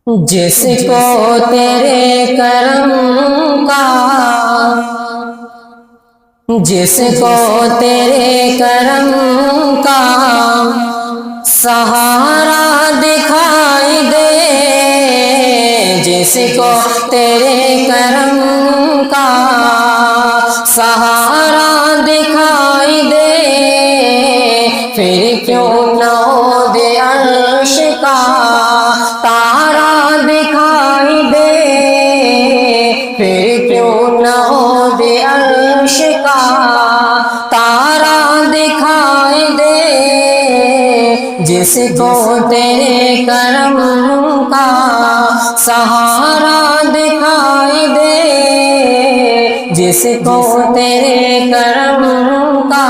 جس کو تیرے کرم کا، جس کو تیرے کرم کا سہارا دکھائی دے، جس کو تیرے کرم کا سہارا دکھائی دے، پھر کیوں نہ ہو دے عرش کا تارا دکھائی دے، پھر کیوں نہ ہو دے عرش کا تارا دکھائی دے، جس کو تیرے کرم کا سہارا دکھائی دے، جس کو تیرے کرم کا۔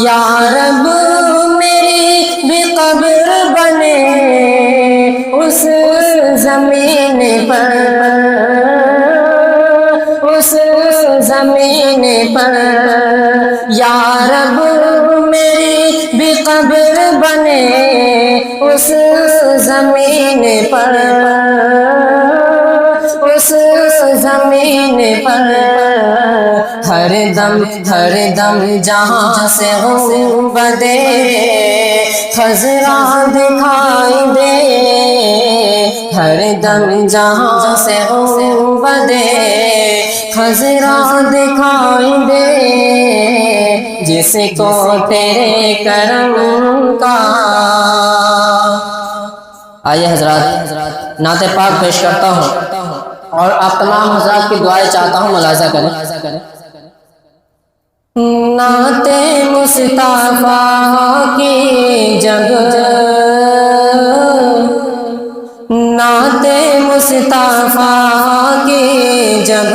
یا رب میری بھی قبر بنے اس زمین پر، اس زمین پر، یا رب میری بھی قبر بنے اس زمین پر، اس زمین پر، ہر دم جہاں سے گنبدِ خضرا دکھائی دے، ہر دم جہاں سے گنبدِ خضرا دکھائی دے، جس کو تیرے کرم کا۔ آئیے حضرات نعت پاک پیش کرتا ہوں اور آپ تمام حضرات کی دعائیں چاہتا ہوں، ملاحظہ کریں۔ نعت مصطفیٰ کی جب، نعت مصطفیٰ کی جب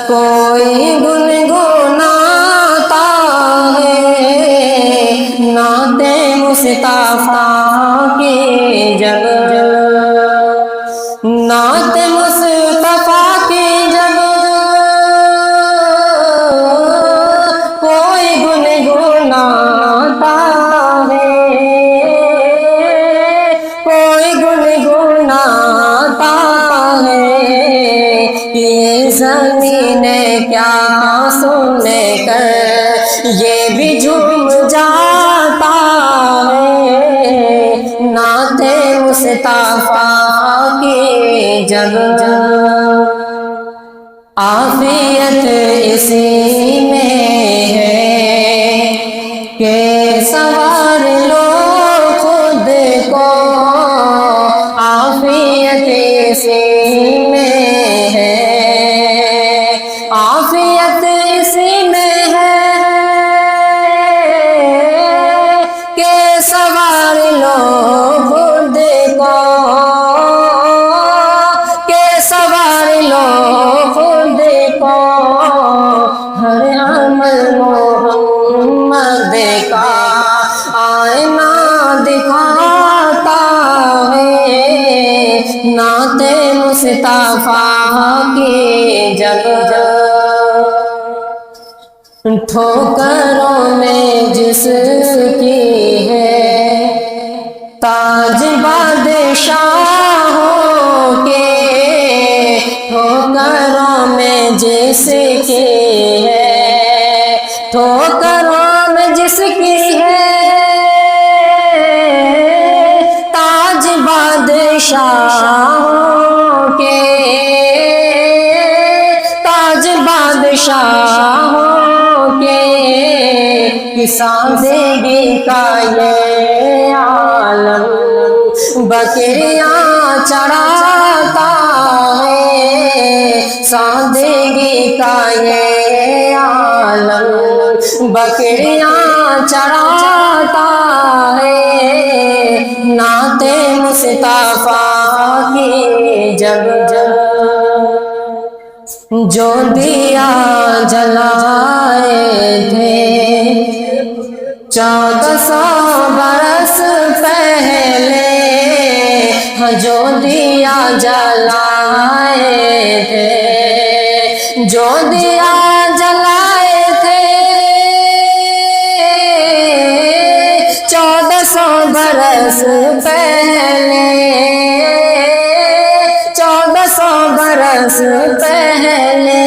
کوئی گنگناتا ہے، نعت مصطفیٰ کی جب، نعت مصطفیٰ کی جب کوئی گنگناتا ہے، کوئی گنگناتا ہے، یہ زمین کیا سن کر یہ بھی جھوم جاتا ہے، نعت مصطفیٰ کی جب، عافیت اسی میں ہے کہ سنوار لو خود کو، عافیت اسی میں ہے، عافیت اسی میں ہے کہ سنوار لو خود کو، کہ سنوار لو خود کو، ہر عمل محمد کا آئینہ دکھاتا ہے، نعت مصطفیٰ کی جب، ٹھوکروں میں جس کی ہے تاج بادشاہوں کے، ٹھوکروں میں جس کی ہے، ٹھوکروں میں جس کی ہے تاج بادشاہوں کے، تاج بادشاہوں کے، سادگی کا یہ عالم بکریاں چراتا ہے، سادگی کا یہ عالم بکریاں چراتا ہے، نعت مصطفیٰ کی جب، جو دیا جلائے تھے 1400 برس پہلے، جو دیا جلائے تھے، جو دیا جلائے تھے 1400 برس پہلے، پہلے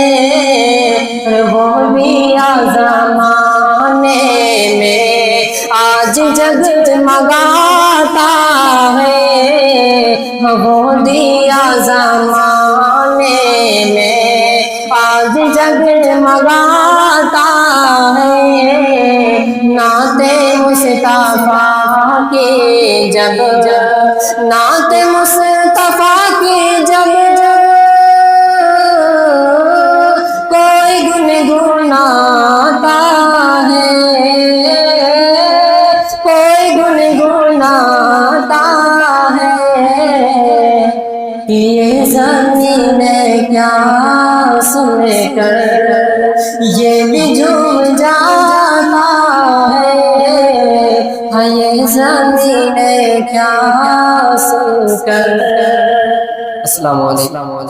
وہ بھی زمانے میں آج جگمگاتا ہے، وہ دیا زمانے میں آج جگمگاتا ہے۔ نعت مصطفیٰ کی جب نعت مصطفیٰ کی جب کوئی گنگناتا ہے، کوئی گنگناتا ہے، یہ زمین کیا سن کر یہ بھی جھوم جاتا ہے، یہ زمین کیا سن کر۔ السلام علیکم۔